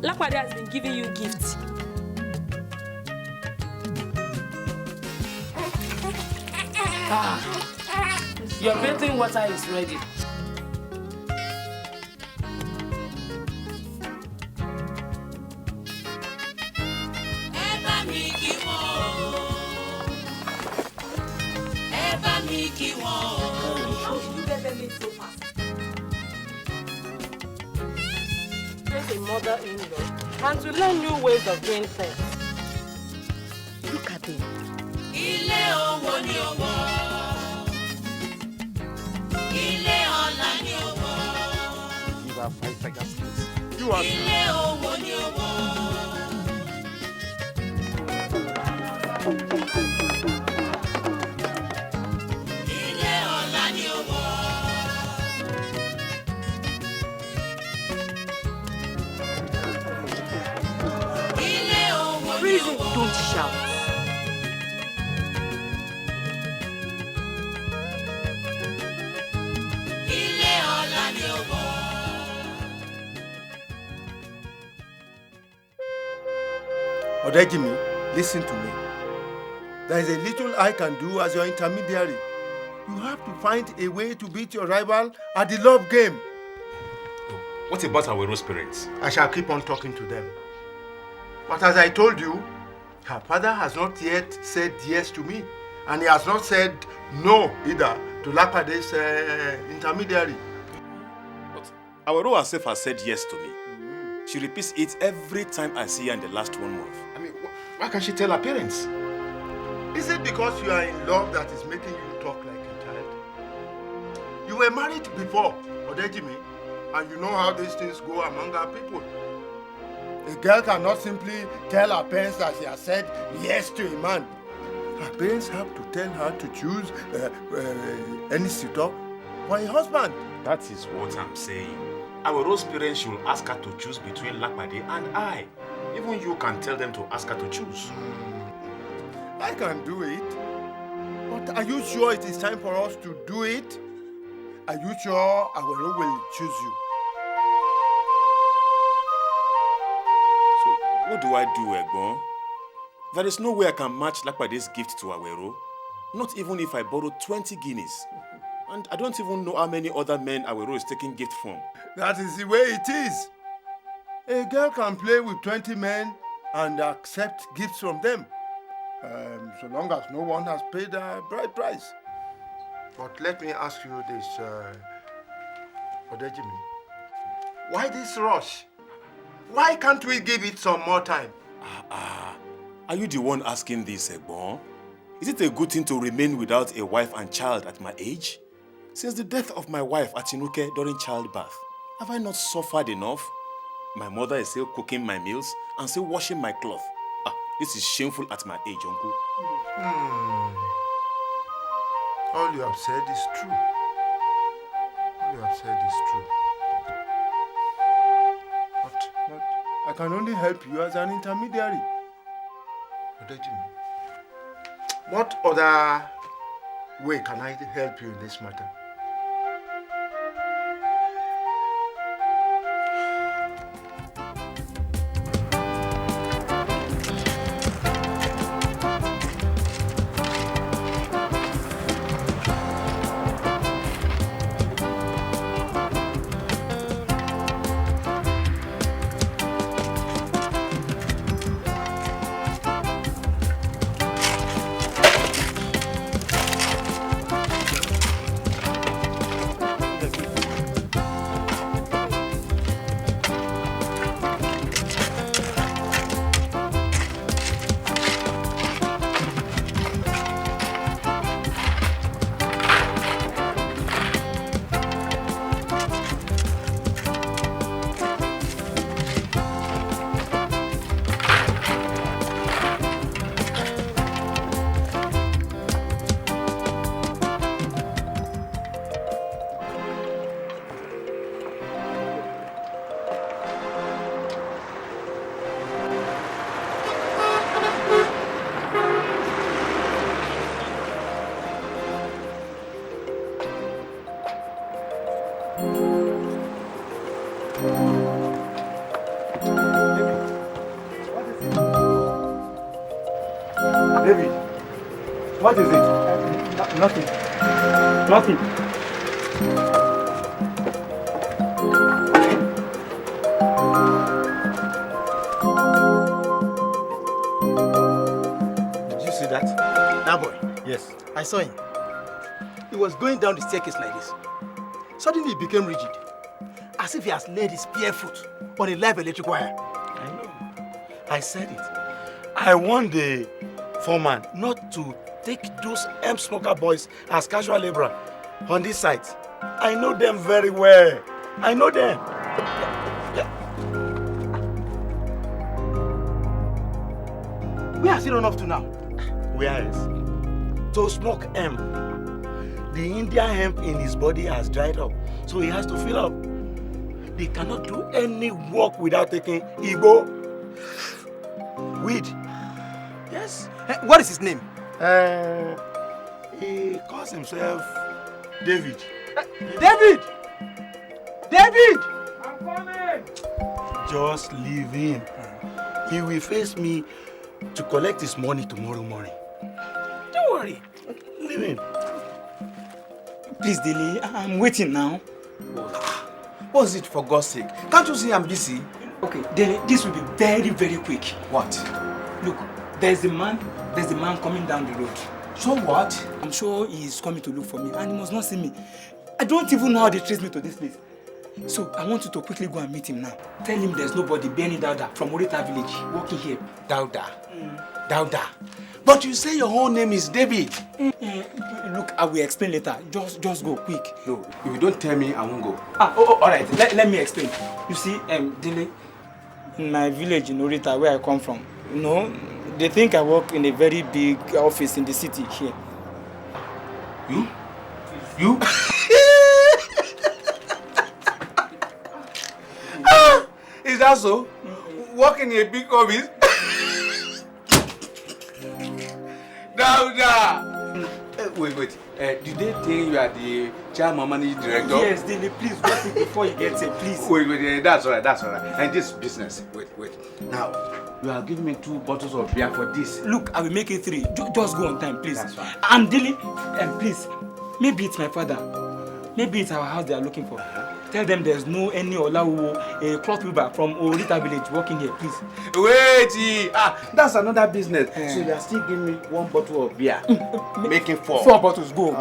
Lakwade has been giving you gifts. Your bathing water is ready. A mother-in-law and to learn new ways of doing things. Look at him. You have 5 seconds, please. You are. Reason, don't shout. Odejimi, listen to me. There is a little I can do as your intermediary. You have to find a way to beat your rival at the love game. What about our Rose parents? I shall keep on talking to them. But as I told you, her father has not yet said yes to me. And he has not said no either to Lakwade's intermediary. But our Rose herself has said yes to me. She repeats it every time I see her in the last 1 month. I mean, why can't she tell her parents? Is it because you are in love that is making you talk like a child? You were married before, Odejimi, and you know how these things go among our people. A girl cannot simply tell her parents that she has said yes to a man. Her parents have to tell her to choose any suitor for a husband. That is what I'm saying. Our Rose parents should ask her to choose between Lakwade and I. Even you can tell them to ask her to choose. I can do it. But are you sure it is time for us to do it? Are you sure Awero will choose you? So, what do I do, Egbon? There is no way I can match Lakwade's gift to Awero. Not even if I borrow 20 guineas. And I don't even know how many other men Awero is taking gift from. That is the way it is. A girl can play with 20 men and accept gifts from them. So long as no one has paid a bride price. But let me ask you this, Odejimi. Why this rush? Why can't we give it some more time? Are you the one asking this, Egbon? Is it a good thing to remain without a wife and child at my age? Since the death of my wife Atinuke during childbirth, have I not suffered enough? My mother is still cooking my meals and still washing my cloth. This is shameful at my age, Uncle. All you have said is true. All you have said is true. But I can only help you as an intermediary. Odejimi, what other way can I help you in this matter? What is it? Nothing. Nothing. Did you see that? That boy. Yes. I saw him. He was going down the staircase like this. Suddenly he became rigid, as if he has laid his bare foot on a live electric wire. I know. I said it. I warned the foreman not to take those smoker boys as casual laborer on this site. I know them very well. I know them. Where has he run off to now? Where else? To smoke hemp. The Indian hemp in his body has dried up, so he has to fill up. They cannot do any work without taking Igbo weed. Yes. What is his name? He calls himself David. David! David! I'm coming! Just leave him. He will face me to collect his money tomorrow morning. Don't worry. Leave him. Please, Dele, I'm waiting now. What's it, for God's sake? Can't you see I'm busy? Okay, Dele, this will be very, very quick. What? Look, there's a man coming down the road. So what? I'm sure he's coming to look for me and he must not see me. I don't even know how they trace me to this place. So I want you to quickly go and meet him now. Tell him there's nobody, Benny Dauda from Orita village, working here. Dauda. Dauda. But you say your whole name is David. Look, I will explain later. Just go quick. No, if you don't tell me, I won't go. All right. Let me explain. You see, Dele, in my village in Orita, where I come from, you know, they think I work in a very big office in the city here. You? You? Is that so? Working in a big office? Dauda! Wait. Do they think you are the chairman managing director? Yes, Dele, please go quick before he gets here, please. Wait, that's all right. And this business, wait. Now, you are giving me 2 bottles of beer for this. Look, I will make it 3. Just go on time, please. That's fine. And Dele, please, maybe it's my father. Maybe it's our house they are looking for. Tell them there's no any Olawu, a cloth weaver from Orita village working here, please. Wait, that's another business. So you are still giving me 1 bottle of beer, making 4. 4 bottles, go.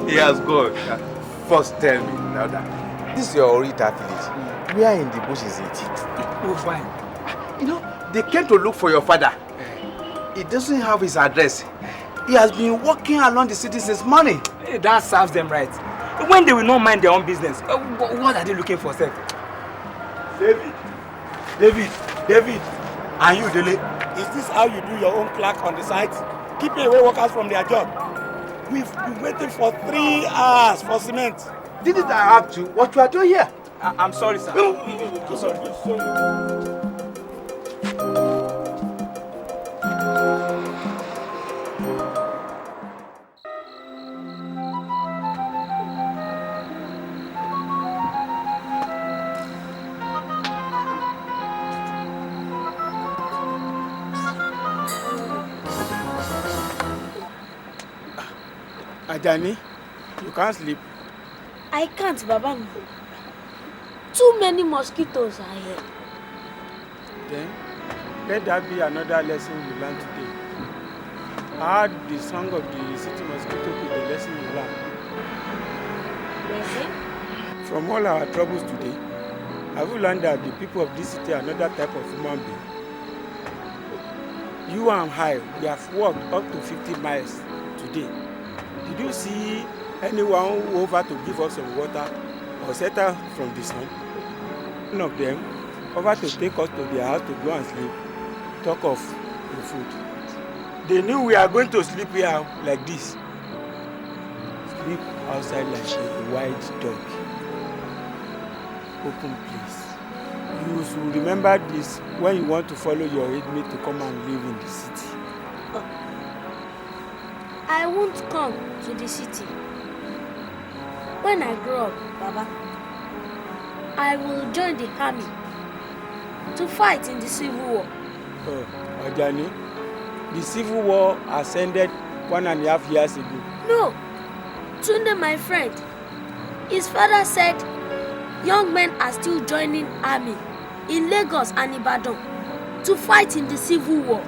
He has gone. First tell me, now that this is your Orita village. Where in the bush is it? Oh, fine. You know, they came to look for your father. He doesn't have his address. He has been walking along the city since morning. That serves them right. When they will not mind their own business, what are they looking for, sir? David, and you, Dele, is this how you do your own clerk on the site? Keeping away workers from their job. We've been waiting for 3 hours for cement. Didn't I have to? What you are doing here? I'm sorry, sir. Sorry. Ajani, you can't sleep. I can't, Baba. Too many mosquitoes are here. Then, let that be another lesson you learn today. Add the song of the city mosquito to the lesson you learn. Lesson? From all our troubles today, have you learned that the people of this city are another type of human being? You and I, we have walked up to 50 miles today. Did you see anyone who over to give us some water or shelter from the sun? None of them over to take us to their house to go and sleep. Talk of the food. They knew we are going to sleep here like this. sleep outside like a wild dog. Open please. You should remember this when you want to follow your inmate to come and live in the city. I won't come to the city. When I grow up, Baba, I will join the army to fight in the civil war. Oh, Ajani, the civil war has ended 1.5 years ago. No, Tunde, my friend, his father said young men are still joining army in Lagos and Ibadan to fight in the civil war.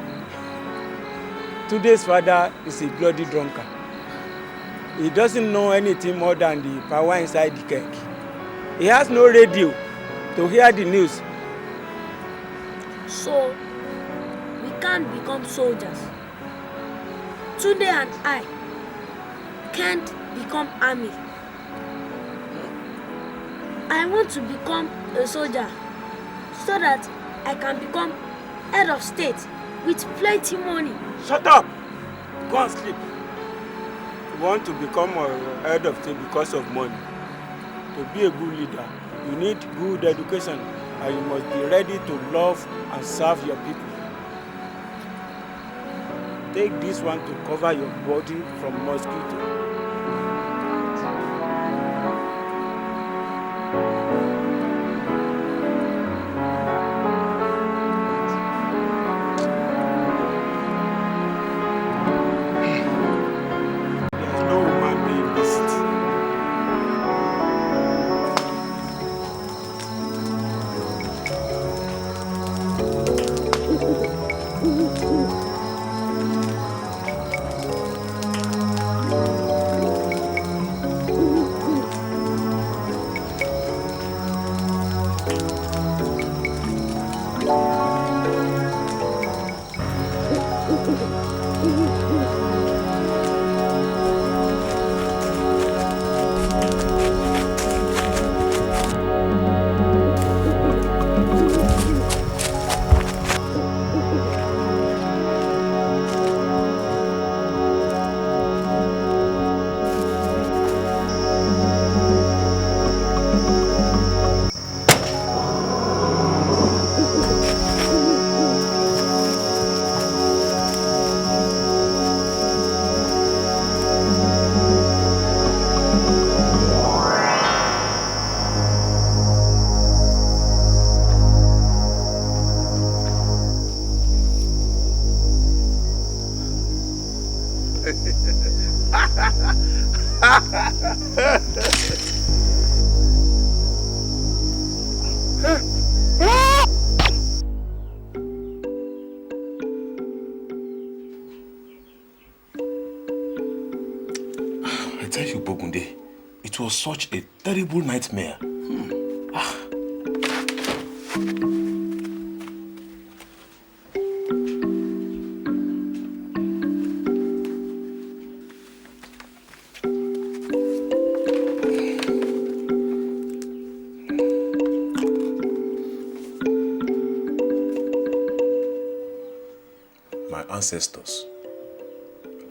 Today's father is a bloody drunkard. He doesn't know anything more than the power inside the cake. He has no radio to hear the news. So, we can't become soldiers. Tunde and I can't become army. I want to become a soldier so that I can become head of state with plenty money. Shut up! Go and sleep. You want to become a head of state because of money. To be a good leader, you need good education and you must be ready to love and serve your people. Take this one to cover your body from mosquito. It was such a terrible nightmare. My ancestors,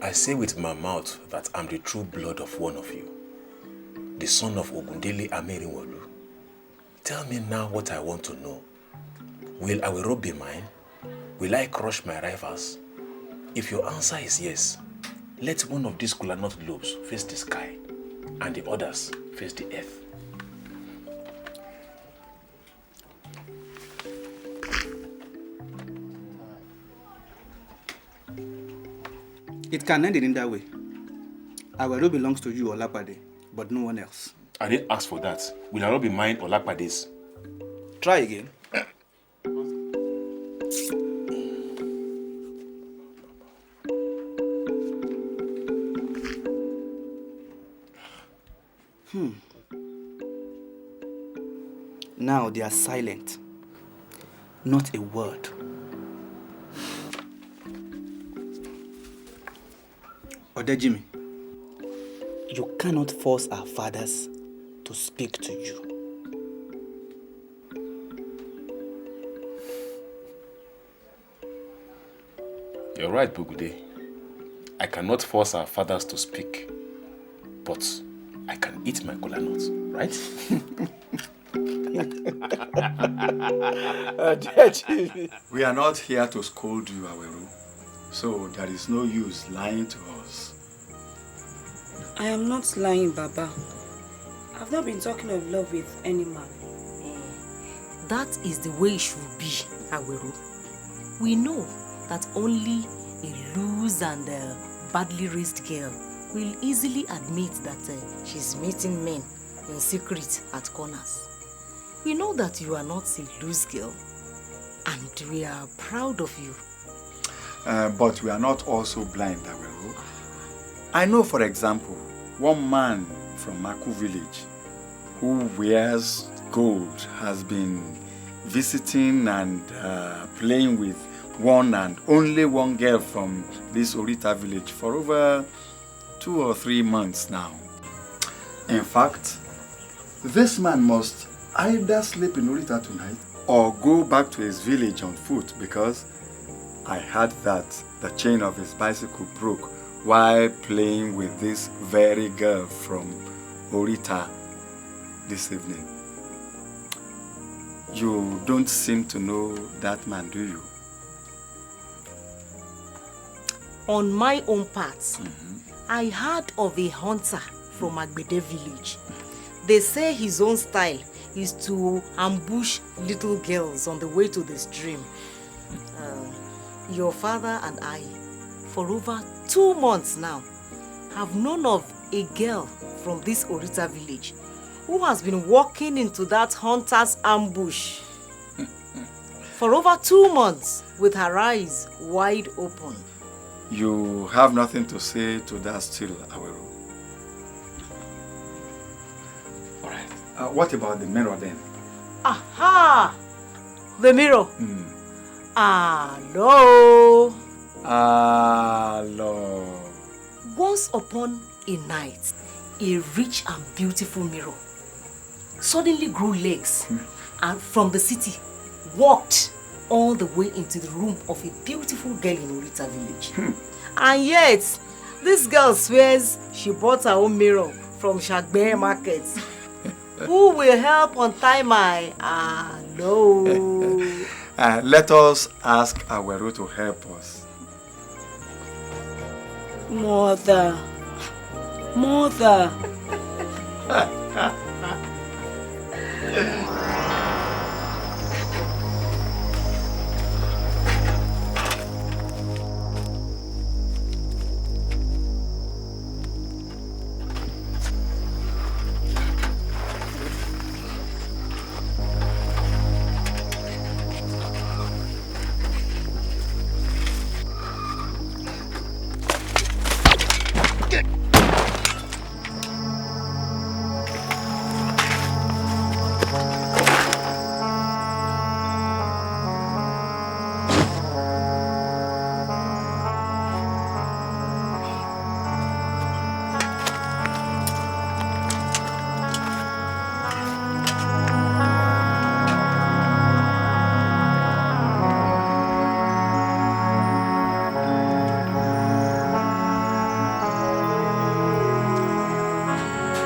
I say with my mouth that I'm the true blood of one of you, the son of Ogundele Amerinwolu. Tell me now what I want to know. Will Awero be mine? Will I crush my rivals? If your answer is yes, let one of these kola nut lobes face the sky and the others face the earth. It can end in that way. Awero belongs to you, Olapade, but no one else. I didn't ask for that. Will Awero be mine or Olapade's? Try again. Now they are silent. Not a word. Odejimi, you cannot force our fathers to speak to you. You're right, Bugude. I cannot force our fathers to speak. but I can eat my kola nuts, right? We are not here to scold you, Aweru. So there is no use lying to us. I am not lying, Baba. I've not been talking of love with any man. That is the way it should be, Aweru. We know that only a loose and badly raised girl will easily admit that she's meeting men in secret at corners. We know that you are not a loose girl, and we are proud of you. But we are not also blind, Aweru. I know, for example, one man from Maku village who wears gold has been visiting and playing with one and only one girl from this Orita village for over 2 or 3 months now. In fact, this man must either sleep in Orita tonight or go back to his village on foot, because I heard that the chain of his bicycle broke while playing with this very girl from Orita this evening. You don't seem to know that man, do you? On my own part, I heard of a hunter from Agbede village. They say his own style is to ambush little girls on the way to the stream. Your father and I, for over 2 months now, have known of a girl from this Orita village who has been walking into that hunter's ambush for over 2 months with her eyes wide open. You have nothing to say to that still, Aweru. Alright. What about the mirror then? Aha! The mirror. Hello. Hello. Once upon a night, a rich and beautiful mirror suddenly grew legs and from the city walked all the way into the room of a beautiful girl in Orita village. And yet, this girl swears she bought her own mirror from Shagbe market. Who will help untie my hello? Let us ask Aweru to help us. Mother. Mother.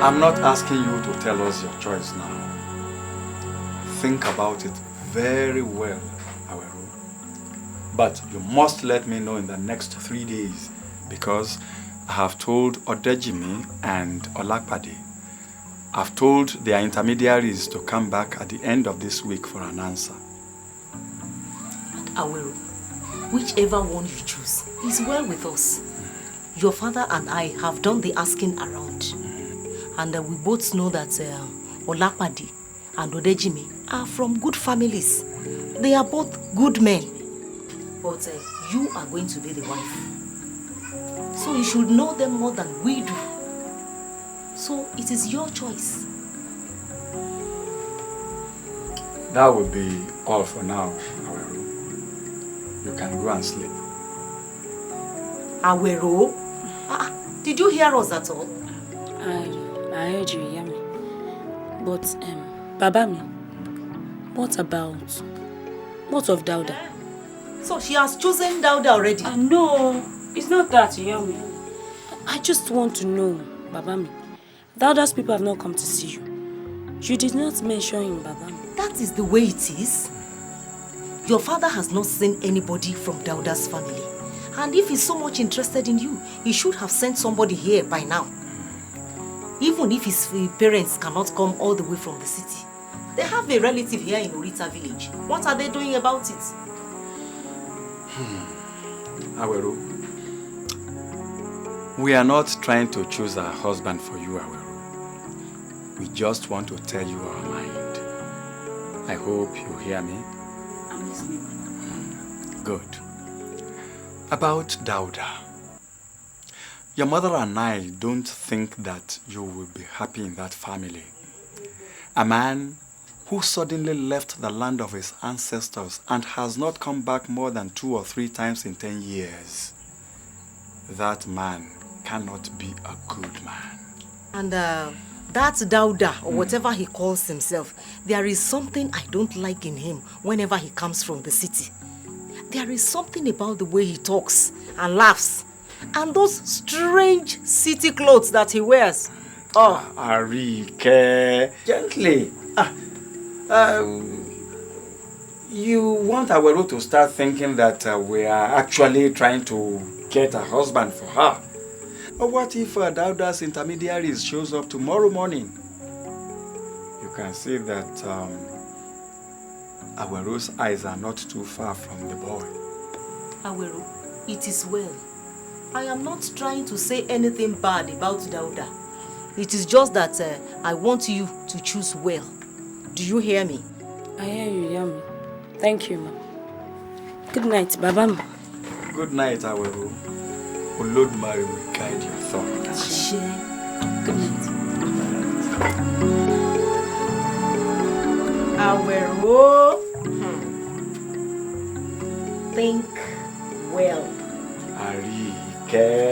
I'm not asking you to tell us your choice now. Think about it very well, Aweru. But you must let me know in the next 3 days, because I have told Odejimi and Olakpade. I've told their intermediaries to come back at the end of this week for an answer. Aweru, whichever one you choose is well with us. Your father and I have done the asking around. And we both know that Olakpade and Odejimi are from good families. They are both good men. But you are going to be the wife. So you should know them more than we do. So it is your choice. That will be all for now, Aweru. You can go and sleep. Aweru? Did you hear us at all? I heard you, Yami. But, Babami, what of Dauda? So she has chosen Dauda already? No, it's not that, Yami. I just want to know, Babami, The others people have not come to see you. You did not mention him, Baba. That is the way it is. Your father has not seen anybody from Dauda's family. And if he's so much interested in you, he should have sent somebody here by now. Even if his parents cannot come all the way from the city. They have a relative here in Orita village. What are they doing about it? Aweru, we are not trying to choose a husband for you, Aweru. We just want to tell you our mind. I hope you hear me. I'm listening. Good. About Dauda. Your mother and I don't think that you will be happy in that family. A man who suddenly left the land of his ancestors and has not come back more than 2 or 3 times in 10 years. That man cannot be a good man. And that Dauda, or whatever he calls himself, there is something I don't like in him whenever he comes from the city. There is something about the way he talks and laughs. And those strange city clothes that he wears. Oh. Arike, gently. You want Aweru to start thinking that we are actually trying to get a husband for her. Or what if Dauda's intermediaries shows up tomorrow morning? You can see that Aweru's eyes are not too far from the boy. Aweru, it is well. I am not trying to say anything bad about Dauda. It is just that I want you to choose well. Do you hear me? I hear you, Yami. Thank you, ma. Good night, Baba. Good night, Aweru. Olodumare will guide your thoughts. Good night. Aweru. Think well. Arike.